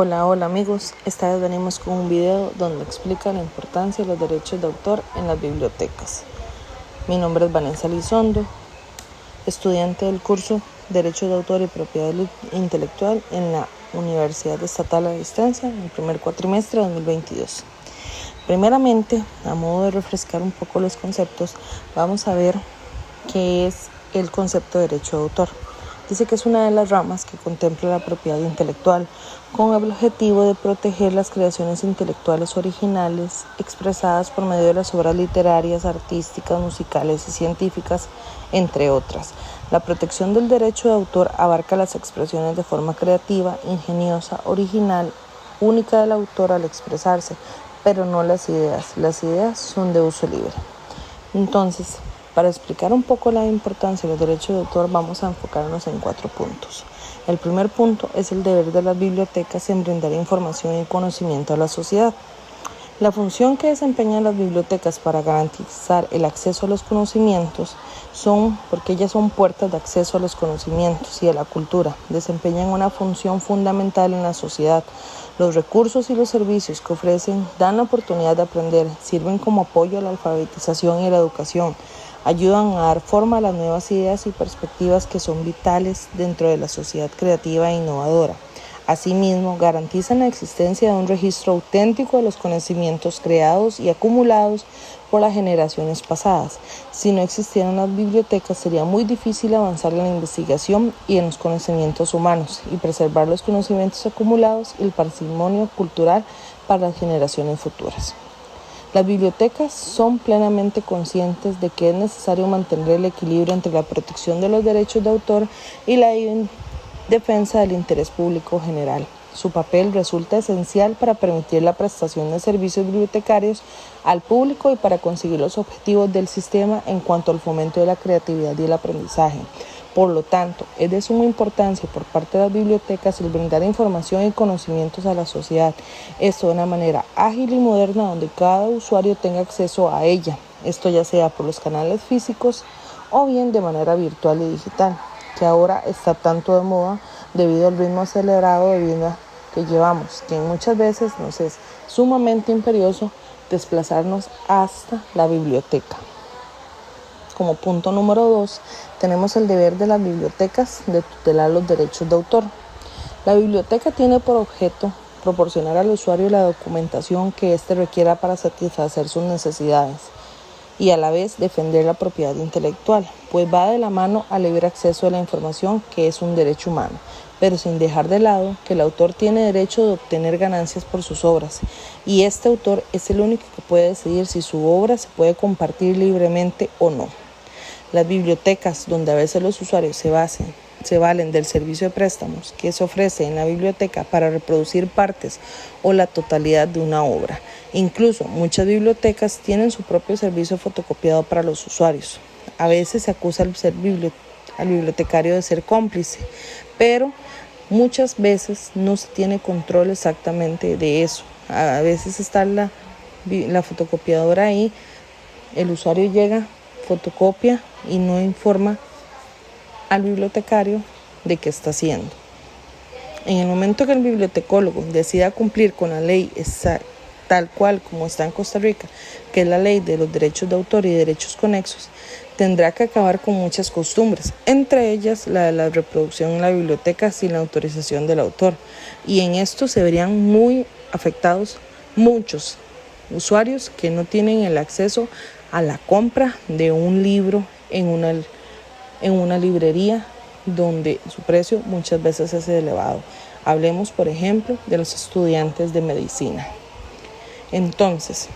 Hola amigos, esta vez venimos con un video donde explica la importancia de los derechos de autor en las bibliotecas. Mi nombre es Vanessa Lizondo, estudiante del curso Derechos de Autor y Propiedad Intelectual en la Universidad Estatal a Distancia en el primer cuatrimestre de 2022. Primeramente, a modo de refrescar un poco los conceptos, vamos a ver qué es el concepto de derecho de autor. Dice que es una de las ramas que contempla la propiedad intelectual con el objetivo de proteger las creaciones intelectuales originales expresadas por medio de las obras literarias, artísticas, musicales y científicas, entre otras. La protección del derecho de autor abarca las expresiones de forma creativa, ingeniosa, original, única del autor al expresarse, pero no las ideas. Las ideas son de uso libre. Entonces, para explicar un poco la importancia de los derechos de autor, vamos a enfocarnos en 4 puntos. El primer punto es el deber de las bibliotecas en brindar información y conocimiento a la sociedad. La función que desempeñan las bibliotecas para garantizar el acceso a los conocimientos porque ellas son puertas de acceso a los conocimientos y a la cultura, desempeñan una función fundamental en la sociedad. Los recursos y los servicios que ofrecen dan la oportunidad de aprender, sirven como apoyo a la alfabetización y la educación, ayudan a dar forma a las nuevas ideas y perspectivas que son vitales dentro de la sociedad creativa e innovadora. Asimismo, garantizan la existencia de un registro auténtico de los conocimientos creados y acumulados por las generaciones pasadas. Si no existieran las bibliotecas, sería muy difícil avanzar en la investigación y en los conocimientos humanos y preservar los conocimientos acumulados y el patrimonio cultural para las generaciones futuras. Las bibliotecas son plenamente conscientes de que es necesario mantener el equilibrio entre la protección de los derechos de autor y la defensa del interés público general. Su papel resulta esencial para permitir la prestación de servicios bibliotecarios al público y para conseguir los objetivos del sistema en cuanto al fomento de la creatividad y el aprendizaje. Por lo tanto, es de suma importancia por parte de las bibliotecas el brindar información y conocimientos a la sociedad, esto de una manera ágil y moderna donde cada usuario tenga acceso a ella, esto ya sea por los canales físicos o bien de manera virtual y digital, que ahora está tanto de moda debido al ritmo acelerado de vida que llevamos, que muchas veces nos es sumamente imperioso desplazarnos hasta la biblioteca. Como punto número 2, tenemos el deber de las bibliotecas de tutelar los derechos de autor. La biblioteca tiene por objeto proporcionar al usuario la documentación que éste requiera para satisfacer sus necesidades y a la vez defender la propiedad intelectual, pues va de la mano al libre acceso a la información, que es un derecho humano, pero sin dejar de lado que el autor tiene derecho de obtener ganancias por sus obras, y este autor es el único que puede decidir si su obra se puede compartir libremente o no. Las bibliotecas, donde a veces los usuarios se valen del servicio de préstamos que se ofrece en la biblioteca para reproducir partes o la totalidad de una obra. Incluso muchas bibliotecas tienen su propio servicio fotocopiado para los usuarios. A veces se acusa al bibliotecario de ser cómplice, pero muchas veces no se tiene control exactamente de eso. A veces está la fotocopiadora ahí, el usuario llega, fotocopia y no informa al bibliotecario de qué está haciendo. En el momento que el bibliotecólogo decida cumplir con la ley tal cual como está en Costa Rica, que es la ley de los derechos de autor y derechos conexos, tendrá que acabar con muchas costumbres, entre ellas la de la reproducción en la biblioteca sin la autorización del autor, y en esto se verían muy afectados muchos usuarios que no tienen el acceso a la compra de un libro en una librería donde su precio muchas veces es elevado. Hablemos, por ejemplo, de los estudiantes de medicina. Entonces,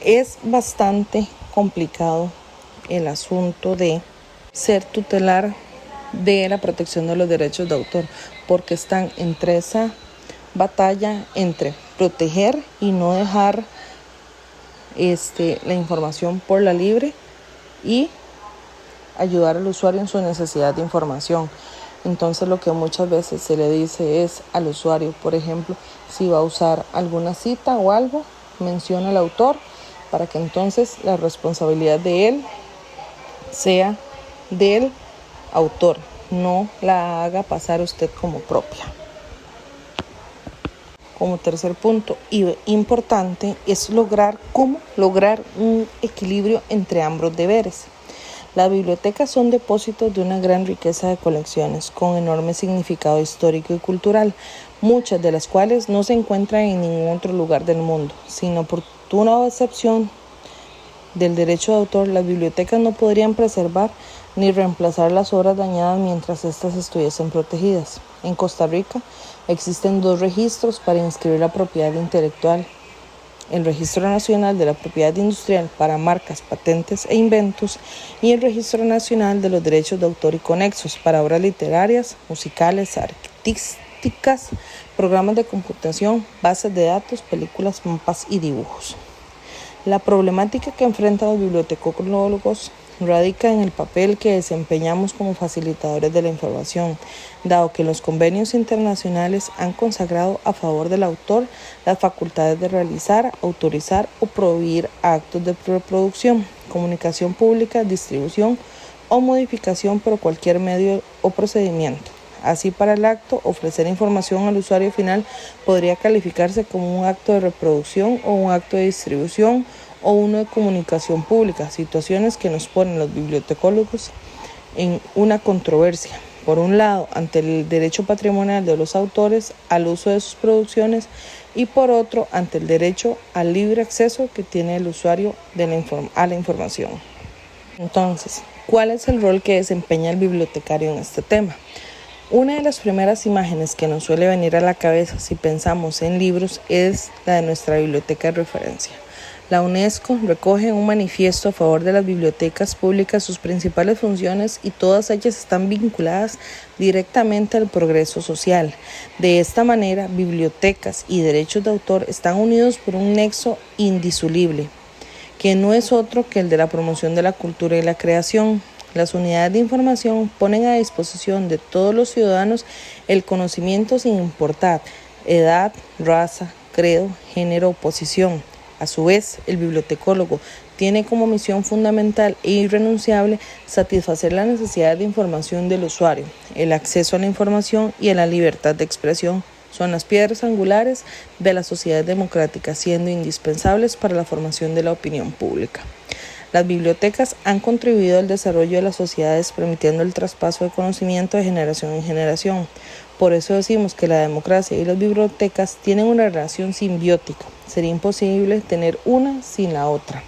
es bastante complicado el asunto de ser tutelar de la protección de los derechos de autor, porque están entre esa batalla entre proteger y no dejar la información por la libre y ayudar al usuario en su necesidad de información. Entonces lo que muchas veces se le dice es al usuario, por ejemplo, si va a usar alguna cita o algo, menciona al autor para que entonces la responsabilidad de él sea del autor, no la haga pasar usted como propia. Como tercer punto importante es cómo lograr un equilibrio entre ambos deberes. Las bibliotecas son depósitos de una gran riqueza de colecciones con enorme significado histórico y cultural, muchas de las cuales no se encuentran en ningún otro lugar del mundo. Sin oportuna excepción del derecho de autor, las bibliotecas no podrían preservar ni reemplazar las obras dañadas mientras éstas estuviesen protegidas. En Costa Rica existen 2 registros para inscribir la propiedad intelectual: el Registro Nacional de la Propiedad Industrial para marcas, patentes e inventos y el Registro Nacional de los Derechos de Autor y Conexos para obras literarias, musicales, artísticas, programas de computación, bases de datos, películas, mapas y dibujos. La problemática que enfrentan los bibliotecólogos radica en el papel que desempeñamos como facilitadores de la información, dado que los convenios internacionales han consagrado a favor del autor las facultades de realizar, autorizar o prohibir actos de reproducción, comunicación pública, distribución o modificación por cualquier medio o procedimiento. Así, para el acto, ofrecer información al usuario final podría calificarse como un acto de reproducción o un acto de distribución o uno de comunicación pública, situaciones que nos ponen los bibliotecólogos en una controversia. Por un lado, ante el derecho patrimonial de los autores al uso de sus producciones y por otro, ante el derecho al libre acceso que tiene el usuario a la información. Entonces, ¿cuál es el rol que desempeña el bibliotecario en este tema? Una de las primeras imágenes que nos suele venir a la cabeza si pensamos en libros es la de nuestra biblioteca de referencia. La UNESCO recoge en un manifiesto a favor de las bibliotecas públicas sus principales funciones y todas ellas están vinculadas directamente al progreso social. De esta manera, bibliotecas y derechos de autor están unidos por un nexo indisoluble, que no es otro que el de la promoción de la cultura y la creación. Las unidades de información ponen a disposición de todos los ciudadanos el conocimiento sin importar edad, raza, credo, género o posición. A su vez, el bibliotecólogo tiene como misión fundamental e irrenunciable satisfacer la necesidad de información del usuario. El acceso a la información y a la libertad de expresión son las piedras angulares de la sociedad democrática, siendo indispensables para la formación de la opinión pública. Las bibliotecas han contribuido al desarrollo de las sociedades, permitiendo el traspaso de conocimiento de generación en generación. Por eso decimos que la democracia y las bibliotecas tienen una relación simbiótica. Sería imposible tener una sin la otra.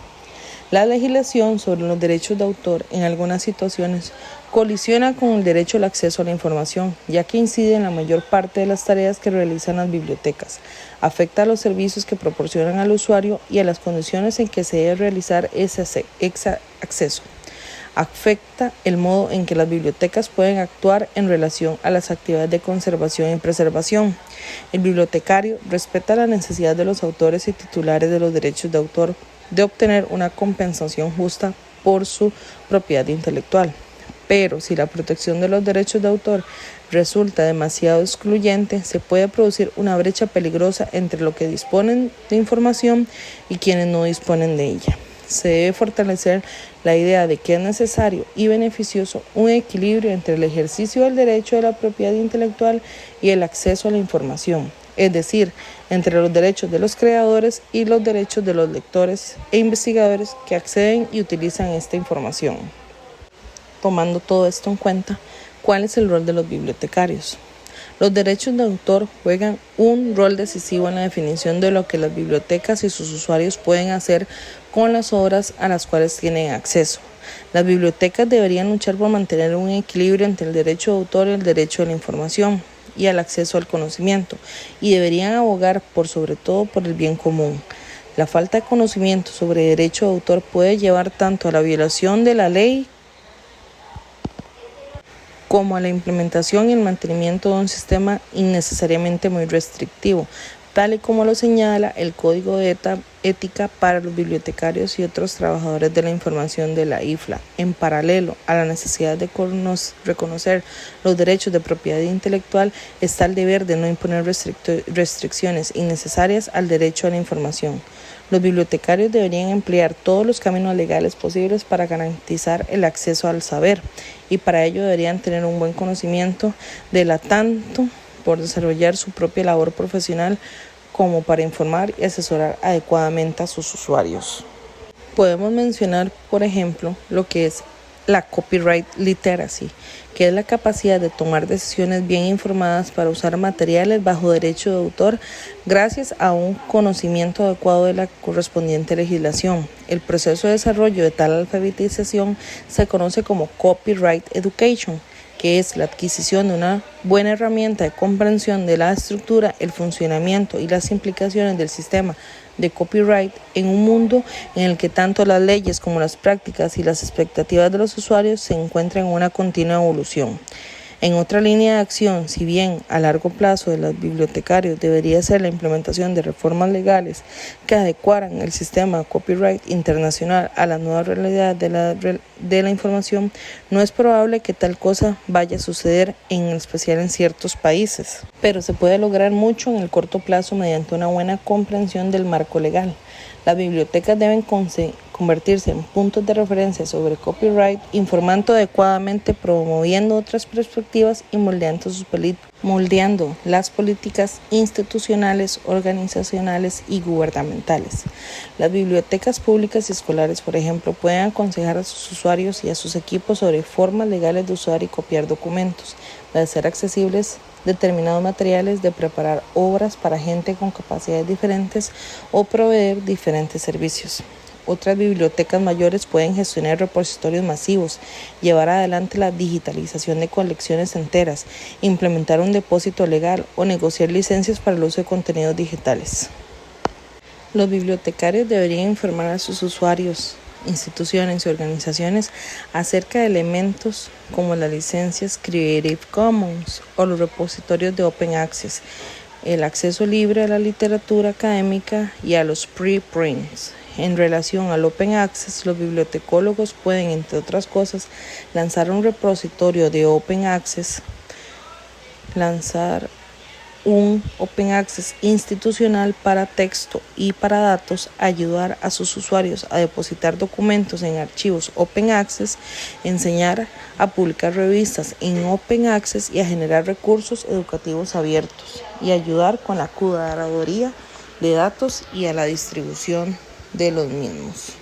La legislación sobre los derechos de autor en algunas situaciones colisiona con el derecho al acceso a la información, ya que incide en la mayor parte de las tareas que realizan las bibliotecas. Afecta a los servicios que proporcionan al usuario y a las condiciones en que se debe realizar ese acceso. Afecta el modo en que las bibliotecas pueden actuar en relación a las actividades de conservación y preservación. El bibliotecario respeta la necesidad de los autores y titulares de los derechos de autor de obtener una compensación justa por su propiedad intelectual. Pero si la protección de los derechos de autor resulta demasiado excluyente, se puede producir una brecha peligrosa entre los que disponen de información y quienes no disponen de ella. Se debe fortalecer la idea de que es necesario y beneficioso un equilibrio entre el ejercicio del derecho de la propiedad intelectual y el acceso a la información, es decir, entre los derechos de los creadores y los derechos de los lectores e investigadores que acceden y utilizan esta información. Tomando todo esto en cuenta, ¿cuál es el rol de los bibliotecarios? Los derechos de autor juegan un rol decisivo en la definición de lo que las bibliotecas y sus usuarios pueden hacer con las obras a las cuales tienen acceso. Las bibliotecas deberían luchar por mantener un equilibrio entre el derecho de autor y el derecho a la información y al acceso al conocimiento, y deberían abogar sobre todo por el bien común. La falta de conocimiento sobre derecho de autor puede llevar tanto a la violación de la ley como a la implementación y el mantenimiento de un sistema innecesariamente muy restrictivo, tal y como lo señala el Código de Ética para los bibliotecarios y otros trabajadores de la información de la IFLA. En paralelo a la necesidad de reconocer los derechos de propiedad intelectual, está el deber de no imponer restricciones innecesarias al derecho a la información. Los bibliotecarios deberían emplear todos los caminos legales posibles para garantizar el acceso al saber, y para ello deberían tener un buen conocimiento de la tanto por desarrollar su propia labor profesional como para informar y asesorar adecuadamente a sus usuarios. Podemos mencionar, por ejemplo, lo que es la copyright literacy, que es la capacidad de tomar decisiones bien informadas para usar materiales bajo derecho de autor gracias a un conocimiento adecuado de la correspondiente legislación. El proceso de desarrollo de tal alfabetización se conoce como copyright education, que es la adquisición de una buena herramienta de comprensión de la estructura, el funcionamiento y las implicaciones del sistema de copyright en un mundo en el que tanto las leyes como las prácticas y las expectativas de los usuarios se encuentran en una continua evolución. En otra línea de acción, si bien a largo plazo de los bibliotecarios debería ser la implementación de reformas legales que adecuaran el sistema de copyright internacional a la nueva realidad de la información, no es probable que tal cosa vaya a suceder, en especial en ciertos países. Pero se puede lograr mucho en el corto plazo mediante una buena comprensión del marco legal. Las bibliotecas deben convertirse en puntos de referencia sobre copyright, informando adecuadamente, promoviendo otras perspectivas y moldeando las políticas institucionales, organizacionales y gubernamentales. Las bibliotecas públicas y escolares, por ejemplo, pueden aconsejar a sus usuarios y a sus equipos sobre formas legales de usar y copiar documentos, de hacer accesibles determinados materiales, de preparar obras para gente con capacidades diferentes o proveer diferentes servicios. Otras bibliotecas mayores pueden gestionar repositorios masivos, llevar adelante la digitalización de colecciones enteras, implementar un depósito legal o negociar licencias para el uso de contenidos digitales. Los bibliotecarios deberían informar a sus usuarios, instituciones y organizaciones acerca de elementos como las licencias Creative Commons o los repositorios de Open Access, el acceso libre a la literatura académica y a los preprints. En relación al Open Access, los bibliotecólogos pueden, entre otras cosas, lanzar un repositorio de Open Access, un Open Access institucional para texto y para datos, ayudar a sus usuarios a depositar documentos en archivos Open Access, enseñar a publicar revistas en Open Access y a generar recursos educativos abiertos, y ayudar con la curaduría de datos y a la distribución de los mismos.